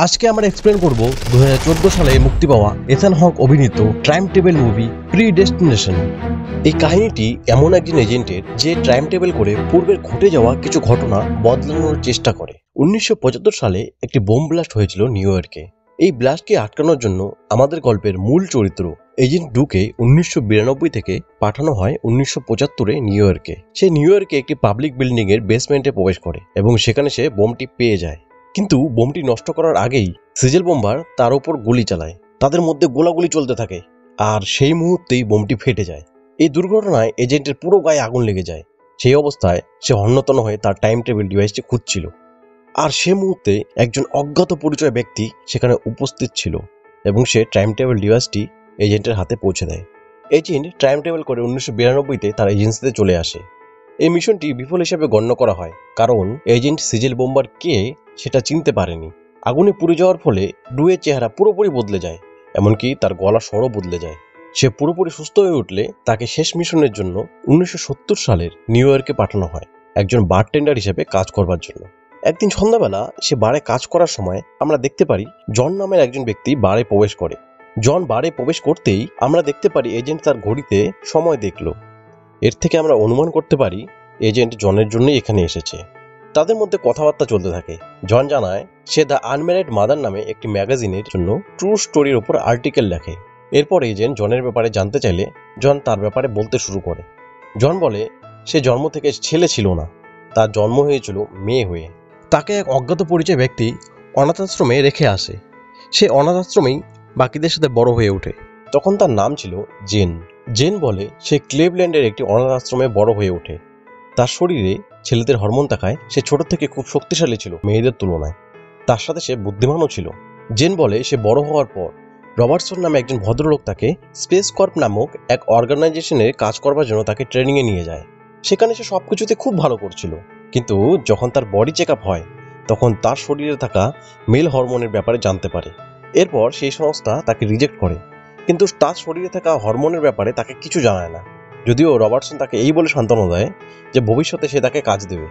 আজকে আমরা এক্সপ্লেন করব 2014 সালে মুক্তি পাওয়া এথান হক অভিনীত টাইম টেবিল মুভি প্রিডেস্টিনেশন। এই কাহিনীটি এমন একজন এজেন্টের যে টাইম টেবিল করে পূর্বের ঘটে যাওয়া কিছু ঘটনা বদলানোর চেষ্টা করে। 1975 সালে একটি বোম ব্লাস্ট হয়েছিল নিউ ইয়র্কে। এই ব্লাস্টকে আটকানোর জন্য আমাদের গল্পের মূল চরিত্র এজেন্ট ডুকে 1992 থেকে পাঠানো হয় 1975-এ নিউ ইয়র্কে। সে নিউ ইয়র্কে একটি পাবলিক বিল্ডিং এর বেসমেন্টে প্রবেশ করে এবং সেখানে সে বোমটি পেয়ে যায়। কিন্তু বোমটি নষ্ট করার আগেই সিজেল বোম্বার তার উপর গুলি চালায়। তাদের মধ্যে গোলাগুলি চলতে থাকে আর সেই মুহূর্তেই বোমটি ফেটে যায়। এই দুর্ঘটনায় এজেন্টের পুরো গায়ে আগুন লেগে যায়। সেই অবস্থায় সে হন্যতন হয়ে তার টাইম টেবিল ডিভাইসটি খুঁজছিল, আর সে মুহূর্তে একজন অজ্ঞাত পরিচয় ব্যক্তি সেখানে উপস্থিত ছিল এবং সে টাইম টেবিল ডিভাইসটি এজেন্টের হাতে পৌঁছে দেয়। এজেন্ট টাইম টেবিল করে 1992-তে তার এজেন্সিতে চলে আসে। এই মিশনটি বিফল হিসেবে গণ্য করা হয় কারণ এজেন্ট সিজেল বোম্বার কে সেটা চিনতে পারেনি। আগুনে পুড়ে যাওয়ার ফলে ডুয়ের চেহারা পুরোপুরি বদলে যায়, এমনকি তার গলা স্বরও বদলে যায়। সে পুরোপুরি সুস্থ হয়ে উঠলে তাকে শেষ মিশনের জন্য 1970 সালের নিউ ইয়র্কে পাঠানো হয় একজন বারটেন্ডার হিসেবে কাজ করবার জন্য। একদিন সন্ধ্যাবেলা সে বারে কাজ করার সময় আমরা দেখতে পারি জন নামের একজন ব্যক্তি বারে প্রবেশ করে। জন বারে প্রবেশ করতেই আমরা দেখতে পারি এজেন্ট তার ঘড়িতে সময় দেখলো। এর থেকে আমরা অনুমান করতে পারি এজেন্ট জনের জন্যই এখানে এসেছে। তাদের মধ্যে কথাবার্তা চলতে থাকে। জন জানায় সে দ্য আনম্যারিড মাদার নামে একটি ম্যাগাজিনের জন্য ট্রু স্টোরির উপর আর্টিকেল লেখে। এরপর এজেন্ট জনের ব্যাপারে জানতে চাইলে জন তার ব্যাপারে বলতে শুরু করে। জন বলে সে জন্ম থেকে ছেলে ছিল না, তার জন্ম হয়েছিল মেয়ে হয়ে। তাকে এক অজ্ঞাত পরিচয় ব্যক্তি অনাথ আশ্রমে রেখে আসে। সে অনাথ আশ্রমেই বাকিদের সাথে বড় হয়ে ওঠে। তখন তার নাম ছিল জেন। জেন বলে সে ক্লিভল্যান্ডের একটি অনাথ আশ্রমে বড় হয়ে ওঠে। তার শরীরে ছেলেদের হরমোন থাকায় সে ছোট থেকে খুব শক্তিশালী ছিল মেয়েদের তুলনায়। তার সাথে সে বুদ্ধিমানও ছিল। জেন বলে সে বড় হওয়ার পর রবার্টসন নামে একজন ভদ্রলোক তাকে স্পেস কর্প নামক এক অর্গানাইজেশনে কাজ করবার জন্য তাকে ট্রেনিংয়ে নিয়ে যায়। সেখানে সে সবকিছুতে খুব ভালো করছিল, কিন্তু যখন তার বডি চেক আপ হয় তখন তার শরীরে থাকা মেল হরমোনের ব্যাপারে জানতে পারে। এরপর সেই সংস্থা তাকে রিজেক্ট করে, কিন্তু তার শরীরে থাকা হরমোনের ব্যাপারে তাকে কিছু জানায় না, যদিও রবার্টসন তাকে এই বলে সান্ত্বনা দেয় যে ভবিষ্যতে সে তাকে কাজ দেবে।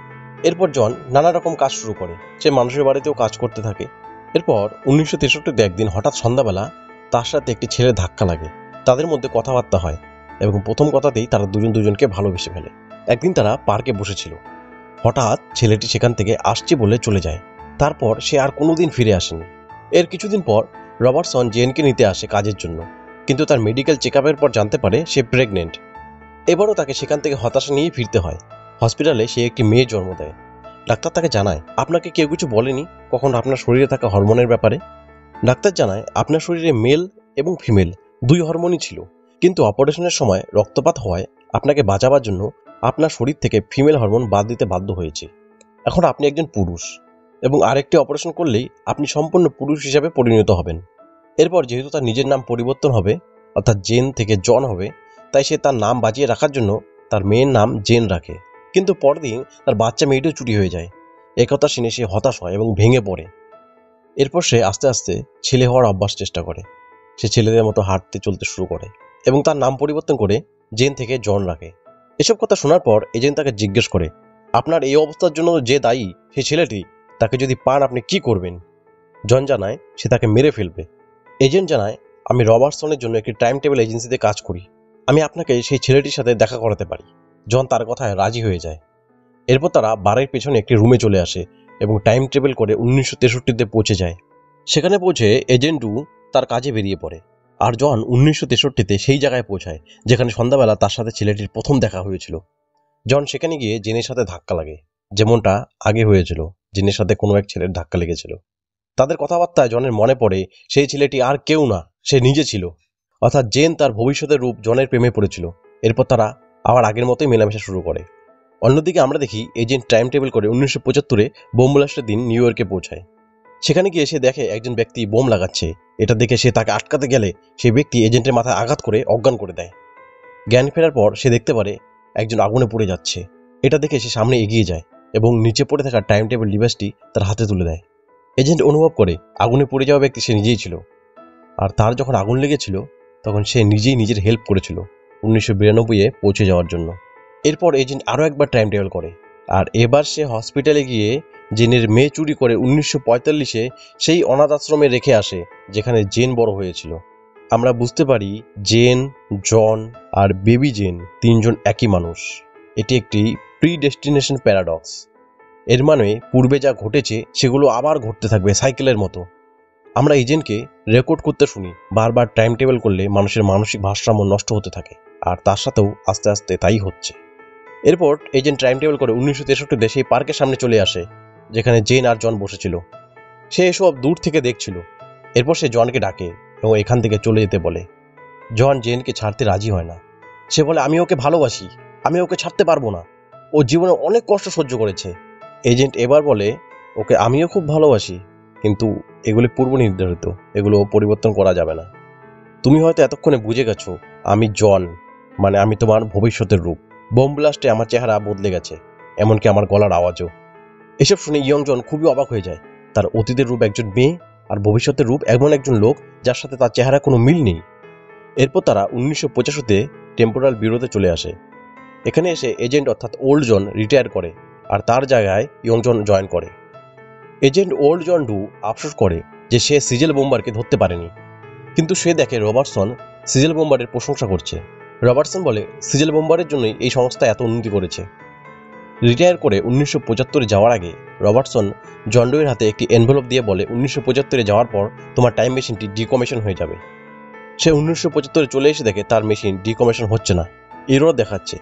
এরপর জন নানা রকম কাজ শুরু করে। সে মানুষের বাড়িতেও কাজ করতে থাকে। এরপর 1963-তে একদিন হঠাৎ সন্ধ্যাবেলা তার সাথে একটি ছেলে ধাক্কা লাগে। তাদের মধ্যে কথাবার্তা হয় এবং প্রথম কথাতেই তারা দুজন দুজনকে ভালোবেসে ফেলে। একদিন তারা পার্কে বসেছিল। হঠাৎ ছেলেটি সেখান থেকে আসছে বলে চলে যায়। তারপর সে আর কোনোদিন ফিরে আসেনি। এর কিছুদিন পর রবার্টসন জেনকে নিতে আসে কাজের জন্য, কিন্তু তার মেডিকেল চেক আপের পর জানতে পারে সে প্রেগনেন্ট। এবারও তাকে সেখান থেকে হতাশা নিয়ে ফিরতে হয়। হসপিটালে সে একটি মেয়ে জন্ম দেয়। ডাক্তার তাকে জানায় আপনাকে কেউ কিছু বলেনি কখন আপনার শরীরে থাকা হরমোনের ব্যাপারে? ডাক্তার জানায় আপনার শরীরে মেল এবং ফিমেল দুই হরমোনই ছিল, কিন্তু অপারেশনের সময় রক্তপাত হওয়ায় আপনাকে বাঁচাবার জন্য আপনার শরীর থেকে ফিমেল হরমোন বাদ দিতে বাধ্য হয়েছে। এখন আপনি একজন পুরুষ এবং আরেকটি অপারেশন করলেই আপনি সম্পূর্ণ পুরুষ হিসাবে পরিণত হবেন। এরপর যেহেতু তার নিজের নাম পরিবর্তন হবে, অর্থাৎ জেন থেকে জন হবে, তাই সে তার নাম বাঁচিয়ে রাখার জন্য তার মেয়ের নাম জেন রাখে। কিন্তু পরদিন তার বাচ্চা মেয়েটিও চুরি হয়ে যায়। একথা শুনে সে হতাশ হয় এবং ভেঙে পড়ে। এরপর সে আস্তে আস্তে ছেলে হওয়ার অভ্যাস চেষ্টা করে। সে ছেলেদের মতো হাঁটতে চলতে শুরু করে এবং তার নাম পরিবর্তন করে জেন থেকে জন রাখে। এসব কথা শোনার পর এজেন্ট তাকে জিজ্ঞেস করে আপনার এই অবস্থার জন্য যে দায়ী সেই ছেলেটি, তাকে যদি পান আপনি কি করবেন? জন জানায় সে তাকে মেরে ফেলবে। এজেন্ট জানায় আমি রবার্টসনের জন্য একটি টাইম টেবিল এজেন্সিতে কাজ করি, আমি আপনাকে সেই ছেলেটির সাথে দেখা করাতে পারি। জন তার কথায় রাজি হয়ে যায়। এরপর তারা বাড়ির পেছনে একটি রুমে চলে আসে এবং টাইম টেবিল করে 1963-তে পৌঁছে যায়। সেখানে পৌঁছে এজেন্টও তার কাজে বেরিয়ে পড়ে, আর জন 1963-তে সেই জায়গায় পৌঁছায় যেখানে সন্ধ্যাবেলা তার সাথে ছেলেটির প্রথম দেখা হয়েছিল। জন সেখানে গিয়ে জেনের সাথে ধাক্কা লাগে, যেমনটা আগে হয়েছিল, জেনের সাথে কোনো এক ছেলের ধাক্কা লেগেছিল। তাদের কথাবার্তায় জনের মনে পড়ে সেই ছেলেটি আর কেউ না, সে নিজে ছিল, অর্থাৎ জেন তার ভবিষ্যতের রূপ জনের প্রেমে পড়েছিল। এরপর তারা আবার আগের মতোই মেলামেশা শুরু করে। অন্যদিকে আমরা দেখি এজেন্ট টাইম টেবিল করে 1975-এ বোম ব্লাস্টের দিন নিউ ইয়র্কে পৌঁছায়। সেখানে গিয়ে সে দেখে একজন ব্যক্তি বোম লাগাচ্ছে। এটা দেখে সে তাকে আটকাতে গেলে সেই ব্যক্তি এজেন্টের মাথায় আঘাত করে অজ্ঞান করে দেয়। জ্ঞান ফেরার পর সে দেখতে পারে একজন আগুনে পড়ে যাচ্ছে। এটা দেখে সে সামনে এগিয়ে যায় এবং নিচে পড়ে থাকা টাইম টেবিল ডিভাইসটি তার হাতে তুলে দেয়। এজেন্ট অনুভব করে আগুনে পড়ে যাওয়া ব্যক্তি সে নিজেই ছিল, আর তার যখন আগুন লেগেছিল তখন সে নিজেই নিজের হেল্প করেছিল 1992-এ পৌঁছে যাওয়ার জন্য। এরপর এজেন্ট আরও একবার টাইম ট্রাভেল করে, আর এবার সে হসপিটালে গিয়ে জেনের মেয়ে চুরি করে 1945-এ সেই অনাথ আশ্রমে রেখে আসে যেখানে জেন বড় হয়েছিল। আমরা বুঝতে পারি জেন, জন আর বেবি জেন তিনজন একই মানুষ। এটি একটি প্রিডেস্টিনেশন প্যারাডক্স। এর মানে পূর্বে যা ঘটেছে সেগুলো আবার ঘটতে থাকবে সাইকেলের মতো। আমরা এজেন্টকে রেকর্ড করতে শুনি বারবার টাইম টেবিল করলে মানুষের মানসিক ভারসাম্য নষ্ট হতে থাকে, আর তার সাথেও আস্তে আস্তে তাই হচ্ছে। এরপর এজেন্ট টাইম টেবিল করে 1963-তে সেই পার্কের সামনে চলে আসে যেখানে জেন আর জন বসেছিল। সে এসব দূর থেকে দেখছিল। এরপর সে জনকে ডাকে এবং এখান থেকে চলে যেতে বলে। জন জেনকে ছাড়তে রাজি হয় না। সে বলে, আমি ওকে ভালোবাসি, আমি ওকে ছাড়তে পারবো না, ও জীবনে অনেক কষ্ট সহ্য করেছে। এজেন্ট এবার বলে, ওকে আমিও খুব ভালোবাসি, কিন্তু এগুলি পূর্ব নির্ধারিত, এগুলো পরিবর্তন করা যাবে না। তুমি হয়তো এতক্ষণে বুঝে গেছো আমি জন, মানে আমি তোমার ভবিষ্যতের রূপ। বোম ব্লাস্টে আমার চেহারা বদলে গেছে, এমনকি আমার গলার আওয়াজও। এসব শুনে ইয়ং জন খুবই অবাক হয়ে যায়। তার অতীতের রূপ একজন মেয়ে আর ভবিষ্যতের রূপ এমন একজন লোক যার সাথে তার চেহারা কোনো মিল নেই। এরপর তারা 1985-তে টেম্পোরাল ব্যুরোতে চলে আসে। এখানে এসে এজেন্ট অর্থাৎ ওল্ড জন রিটায়ার করে আর তার জায়গায় ইয়ং জন জয়েন করে। এজেন্ট ওল্ড জন ডু আফসোস করে যে সে সিজেল বোম্বারকে ধরতে পারেনি, কিন্তু সে দেখে রবার্টসন সিজেল বোম্বারের প্রশংসা করছে। রবার্টসন বলে সিজেল বোম্বারের জন্যই এই সংস্থা এত উন্নতি করেছে। রিটায়ার করে 1975-এ যাওয়ার আগে রবার্টসন জন ডুয়ের হাতে একটি এনভেলপ দিয়ে বলে 1975-এ যাওয়ার পর তোমার টাইম মেশিনটি ডিকমিশন হয়ে যাবে। সে 1975-এ চলে এসে দেখে তার মেশিন ডিকমিশন হচ্ছে না, এরর দেখাচ্ছে।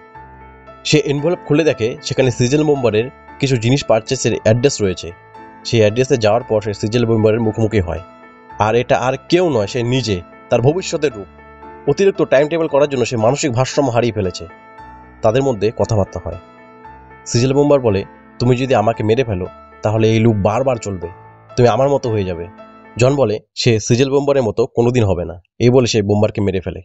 সে এনভেলপ খুলে দেখে সেখানে সিজেল বোম্বারের কিছু জিনিস পারচেসের অ্যাড্রেস রয়েছে। সেই অ্যাড্রেসে যাওয়ার পর সে সিজেল বোম্বারের মুখোমুখি হয়। আর এটা আর কেউ নয়, সে নিজে, তার ভবিষ্যতের রূপ। অতিরিক্ত টাইম টেবিল করার জন্য সে মানসিক ভারসাম্য হারিয়ে ফেলেছে। তাদের মধ্যে কথাবার্তা হয়। সিজেল বোম্বার বলে, তুমি যদি আমাকে মেরে ফেলো তাহলে এই লুপ বারবার চলবে, তুমি আমার মতো হয়ে যাবে। জন বলে সে সিজেল বোম্বারের মতো কোনোদিন হবে না। এই বলে সে বোম্বারকে মেরে ফেলে।